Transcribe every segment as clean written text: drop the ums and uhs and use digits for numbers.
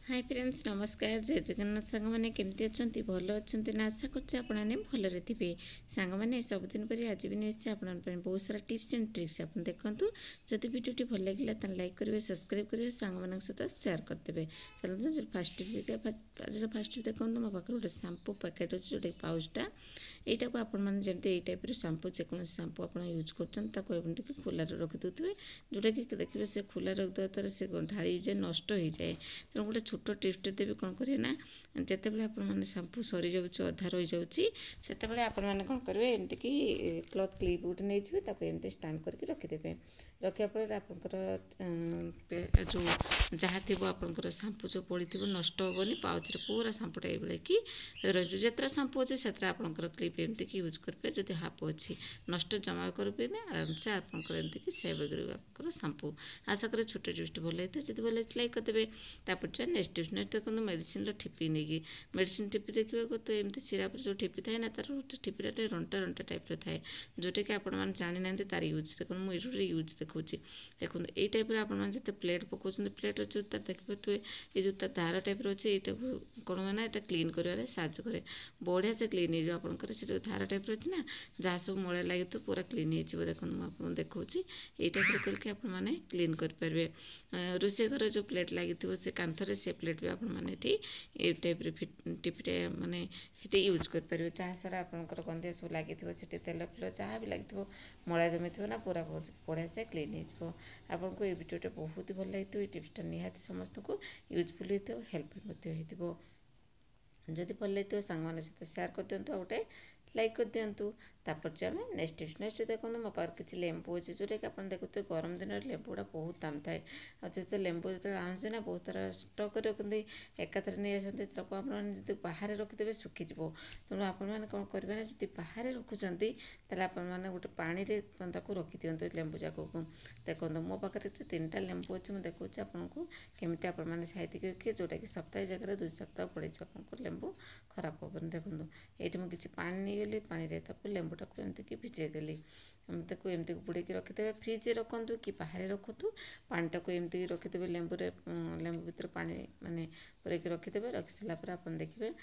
Hi friends नमस्कार जय जगन्नाथ सांग मैंने केमती अच्छा भल अच्छा ना आशा कर भलरे थे सांग मैंने सबुदिन पर आज भी नहीं आप बहुत सारा टिप्स एंड ट्रिक्स आप देखूँ जब भिडियो भल लगे तो लाइक करेंगे सब्सक्राइब करेंगे सांग मान सहित सेयार करदे चलते फास्ट टिप्स फास्ट टिप देखो मो पाखे गोटे सांपू पैकेट अच्छे जोटा पाउचटा यहाँ को आपमती टाइप सांपू जेको सांपू आप यूज करमती खोलार रखिदे जोटा कि देखिए से खोला रखिदेवा द्वारा से ढाई जाए नष्ट हो जाए तेणु गोटे छोट टिप्सटे देवी कौन करेंगे ना जितेबाला आपने सांपू सरी जाऊँगी अधा रही जाऊँगी से आपने कौन करेंगे एमती कि क्लथ क्लिप गोटे नहीं जाए एमती स्टाण करके रखिदेवे रखा फल आपंकर जो जहाँ थी आपंकर सांपू जो पड़ी थी नष्ट हेनी पाउच पूरा सांपूटा ये कि रही जितना सांपू अच्छे से आपंकर क्लिप एमती कि यूज करेंगे जब हाफ अच्छी नष्ट जमा करेंगे आराम से आपंकर एमती कि सेव कर सांपू आशा करें छोटे टिप्स भल होता है जब भल लाइक करदे तापर नेक्स्ट टिप्स नेक्स्ट देखो मेडिसिन ठिपी नहीं मेडिसिन ठिपी देखा तो एमती सिराप जो ठिपी थाए ना तार ठिपीटा रंटा रंटा टाइप थाए जोटा कि आप जानी ना तार यूज देखो मुझे यूज देखा देखो ये टाइप आपते प्लेट पकाउं प्लेट अच्छे तार देखिए ये जो तार धार टाइप अच्छे यहाँ कौन मैंने यहाँ क्लीन कर साहय कै बढ़िया से क्लीन हो आपंकर से जो धार टाइप अच्छे ना जहाँ सब मैला लगे तो पूरा क्लीन हो देखो मुझे देखा ये टाइप करके आपने क्लीन करेंगे रोषे घर जो प्लेट लगी से कांथरे से प्लेट भी आपने ये टाइप टिपीटे मानने ये यूज करेंगे चाह सारा आपंकर गंधिया सब लगी तेल फिल जहाँ भी लगी मला जमी थो ना पूरा बढ़िया से क्लीन हो आपको ये भिडियोटा बहुत ही भल लगी ये टिप्सटा निहाती समस्त को यूजफुल होता हेल्पफुल हो जदि भल लगे सांग मान सहित सेयार कर दिंतु गोटे लाइक कर दिंतु तापर जो आम नेक्स्ट टिप्स नेक्स्ट देखो मो पाखे किसी लेंबू अच्छे जोटा कि आप देखते गरम दिन लेंबू गुड़ा बहुत दाम थाए जो लेंबू जो आनुचे ना बहुत सारा स्टक रखते एकाथरे नहीं आसते आप बाहर रखिदेवे सुखीज तेणु आपने कौन करेंगे ना जब बाहर रखुच्च आपने गोटे पानी रखी दिंतु लेंबू जाक को देखो मो पाखे 3टा लेंबू अच्छे मुझे देखा आपको केमी आपने साइती रखिए जोटा कि सप्ताह जगह 2 सप्ताह पड़े आपको लेंबू खराब हेनी देखो ये मुझे किसी पानी नहीं गली पानी लेंबूटा को एमती कि भिजेदेली एमती बुड़े रखिदे फ्रिज रखु कि बाहर रखु पानीटा को एमती रखिदे लेंबू लेंबू भर पानी मानने पूरैक रखिदे रखी सारापर आप देखिए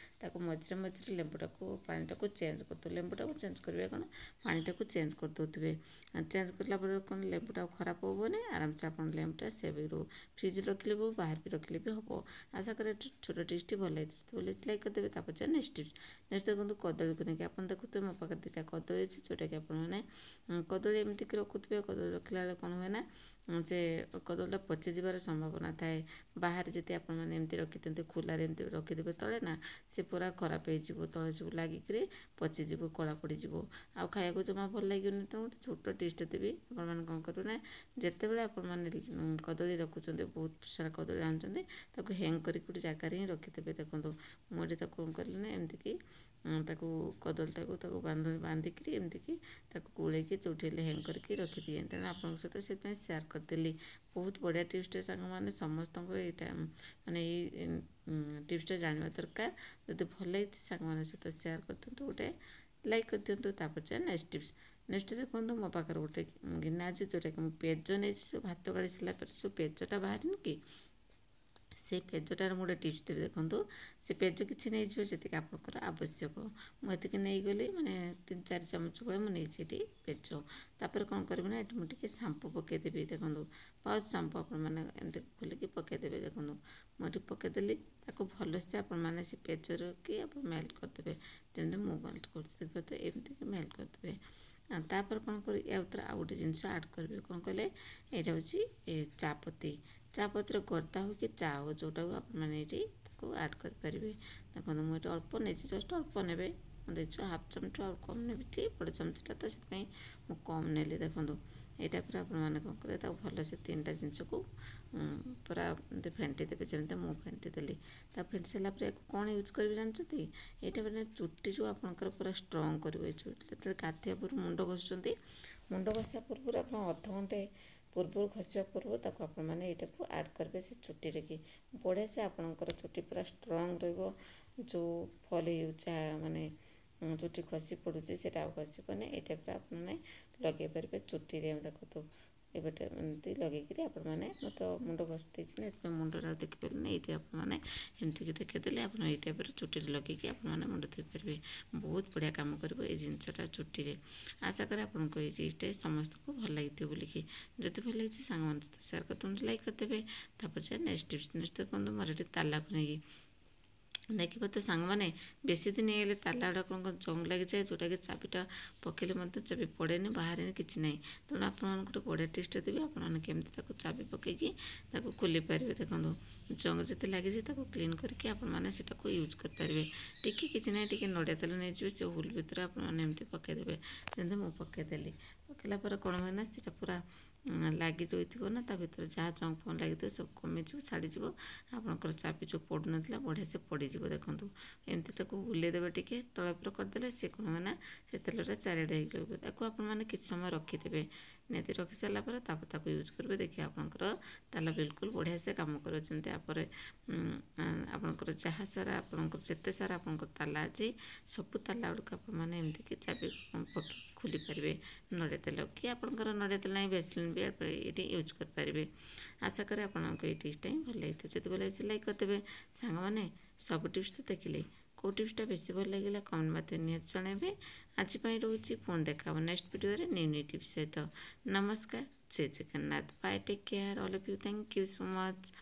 मझे मझे लेंबूटा को पानीटा को चेंज कर लेंबूटा को चेंज करेंगे कौन पानीटा को चेंज कर दे चेंज कलापर कौन लेंबूटा खराब हेनी आराम से आप लेंबूटा सेव रो फ्रिज रखिले भी बाहर भी रखिले भी हम आशा करें छोट टिप्स भल बोले लाइक करदे तापर नेक्स्ट टिप्स नेक्स्ट देखो कदली को लेकिन आप देखते मो पाखे 2टा कदली अच्छे जोटा कि आपने कदली एमती रखुवे कदली रखला बेले कौन हुए ना से कदलीटा पचिजार संभावना थाए बाहर जी आपमती रखिदिंते खोलार एमती रखिदेवे तले ना से पूरा खराब हो तले सब लगिक पचिज कला पड़ज आ खाया जमा भल लगे तो गोटे छोट टिप्स देवी आपने कौन करेंगे ना जितेबाला आपने कदली रखुच्च बहुत सारा कदली आनुच्च हैंग कर गोटे जगार ही रखिदेवे देखो मुझे कौन करें ना एमती कि कदलीटा को बांधिक एमती कि गोल जो हैंग करके रखिदिए तेणु आप सहित से सेयार करदेली बहुत बढ़िया टिप्सटे सांग मैंने समस्त यहाँ मानने टिप्सटा जानवा दरकार जब भल लगी सांग मान सहित सेयार कर दिंतु गोटे लाइक कर दिंतु तापर नेक्स्ट टिप्स नेक्स्ट देखो मो पाखे गोटे गिना अच्छे जोटा कि पेज नहीं भात गाड़ी सारापर जो पेजटा बाहर कि से पेजटार गोटे टिप्स देवी देखो से पेज किसी नहीं जी आपंकर आवश्यक मुझे नहीं गली मैंने 3-4 चामच भाई मुझे पेज तापर कौन करेंगे ना ये मुझे सांपू पकईदेवी देखो पाउच सांपू आपने खोलिक पकईदेवे देखो मुझे पकईदेली भल से आपने से पेजर कि आप मेल्ट करदे जमी मु मेल्ट कर तो एमती मेल्ट करदे तापर कौन कर या आउ गोटे जिनस आड करेंगे कौन कले यहाँ हूँ चापत्ती चापत्तीर गर्दा हो कि चा हो जोटा आपने आड करेंगे देखो मुझे अल्प नहीं जस्ट अल्प ने देखो हाफ चामच और कम ने बड़े चमचटा तो से कम ने देखो ये टाइप आपने कौन करेंगे भल से 3टा जिनस को पूरा फेंटी देवे जमी मु फेंटी देली फेंटी सारापर कौन यूज करेंगे जानते यहाँ मैंने चुट्टी जो आपंकर पूरा स्ट्रंग करेंगे चुट्टी गाधिया पूर्व मुंड घषुच्च मुंड घसा पूर्व आप अधघंटे पूर्व घसवा पूर्व आपने यहाँ को आड करेंगे से चुट्टी कि बढ़िया से आपंकर चुट्टी पूरा स्ट्रंग रो फल मानने चुट्टी खसी पड़ुची से खसबनी ये टाइप आपने लगे पारे चुट्टी देखो ଏପଟେ ଏମିତି ଲଗେଇକିରି ଆପଣମାନେ ମୁଁ ତ ମୁଣ୍ଡ ଘଷି ଦେଇଛି ନା ଏଥିପାଇଁ ମୁଣ୍ଡରେ ଆଉ ଦେଖିପାରିବେନି। ଏଇଠି ଆପଣମାନେ ଏମିତିକି ଦେଖେଇଦେଲେ ଆପଣ ଏଇ ଟାଇପ୍ର ଚୁଟିରେ ଲଗେଇକି ଆପଣମାନେ ମୁଣ୍ଡ ଧୋଇପାରିବେ। ବହୁତ ବଢ଼ିଆ କାମ କରିବ ଏଇ ଜିନିଷଟା ଚୁଟିରେ। ଆଶା କରେ ଆପଣଙ୍କୁ ଏଇ ଜିନିଷଟା ସମସ୍ତଙ୍କୁ ଭଲ ଲାଗିଥିବ ବୋଲିକି। ଯଦି ଭଲ ଲାଗିଛି ସାଙ୍ଗମାନଙ୍କ ସହିତ ସେୟାର କରିଦିଅନ୍ତୁ, ଲାଇକ୍ କରିଦେବେ। ତାପରେ ଯା ନେକ୍ସଟ ଟିପ୍ସ ଦେଖନ୍ତୁ ମୋର ଏଠି ତାଲାକୁ ନେଇକି। ଦେଖିବ ତ ସାଙ୍ଗମାନେ ବେଶୀ ଦିନ ହେଇଗଲେ ତାଲା ଗୁଡ଼ା ଆପଣଙ୍କ ଜଙ୍ଗ ଲାଗିଯାଏ, ଯେଉଁଟାକି ଚାବିଟା ପକେଇଲେ ମଧ୍ୟ ଚାବି ପଡ଼େନି, ବାହାରେନି, କିଛି ନାହିଁ। ତେଣୁ ଆପଣମାନଙ୍କୁ ଗୋଟେ ବଢ଼ିଆ ଟିପ୍ସଟା ଦେବି, ଆପଣମାନେ କେମିତି ତାକୁ ଚାବି ପକେଇକି ତାକୁ ଖୋଲି ପାରିବେ। ଦେଖନ୍ତୁ ଜଙ୍ଗ ଯେତେ ଲାଗିଛି ତାକୁ କ୍ଲିନ୍ କରିକି ଆପଣମାନେ ସେଟାକୁ ୟୁଜ୍ କରିପାରିବେ। ଟିକେ କିଛି ନାହିଁ, ଟିକେ ନଡ଼ିଆ ତେଲ ନେଇଯିବେ, ସେ ହୋଲ୍ ଭିତରେ ଆପଣମାନେ ଏମିତି ପକାଇଦେବେ। ଯେମିତି ମୁଁ ପକାଇଦେଲି, ପକାଇଲା ପରେ କ'ଣ ହୁଏ ନା ସେଟା ପୁରା ଲାଗି ରହିଥିବ ନା, ତା ଭିତରେ ଯାହା ଜଙ୍ଗ ଫଙ୍ଗ ଲାଗିଥିବ ସବୁ କମିଯିବ, ଛାଡ଼ିଯିବ। ଆପଣଙ୍କର ଚାବି ଯେଉଁ ପଡ଼ୁନଥିଲା ବଢ଼ିଆ ସେ ପଡ଼ିଯିବ। ଦେଖନ୍ତୁ ଏମିତି ତାକୁ ବୁଲେଇ ଦେବେ, ଟିକେ ତଳେ ଉପର କରିଦେଲେ ସେ କ'ଣ ହୁଏ ନା ସେ ତେଲଟା ଚାରିଆଡ଼େ ହେଇକି ରହିବ। ତାକୁ ଆପଣମାନେ କିଛି ସମୟ ରଖିଦେବେ। ନିହାତି ରଖି ସାରିଲା ପରେ ତାପରେ ତାକୁ ୟୁଜ୍ କରିବେ। ଦେଖିବେ ଆପଣଙ୍କର ତାଲା ବିଲକୁଲ ବଢ଼ିଆ ସେ କାମ କରିବ। ଯେମିତି ତାପରେ ଆପଣଙ୍କର ଯାହା ସାରା ଆପଣଙ୍କର ଯେତେ ସାରା ଆପଣଙ୍କର ତାଲା ଅଛି ସବୁ ତାଲା ଗୁଡ଼ିକ ଆପଣମାନେ ଏମିତିକି ଚାବି ପକେଇକି ଖୋଲି ପାରିବେ। ନଡ଼ିଆ ତେଲ କି ଆପଣଙ୍କର ନଡ଼ିଆ ତେଲ ନାହିଁ ଭେସଲିନ୍ ବି ଏଇଠି ୟୁଜ୍ କରିପାରିବେ। ଆଶା କରେ ଆପଣଙ୍କୁ ଏଇ ଟିପ୍ସଟା ହିଁ ଭଲ ଲାଗିଥିବ। ଯଦି ଭଲ ଲାଗିଛି ଲାଇକ୍ କରିଦେବେ। ସାଙ୍ଗମାନେ ସବୁ ଟିପ୍ସ ତ ଦେଖିଲେ, କେଉଁ ଟିପ୍ସଟା ବେଶୀ ଭଲ ଲାଗିଲା କମେଣ୍ଟ ମାଧ୍ୟମରେ ନିହାତି ଜଣାଇବେ। ଆଜି ପାଇଁ ରହୁଛି, ପୁଣି ଦେଖା ହେବ ନେକ୍ସଟ ଭିଡ଼ିଓରେ ନ୍ୟୁ ଟିପ୍ସ ସହିତ। ନମସ୍କାର, ଜୟ ଜଗନ୍ନାଥ, bye, take care all of you, thank you so much.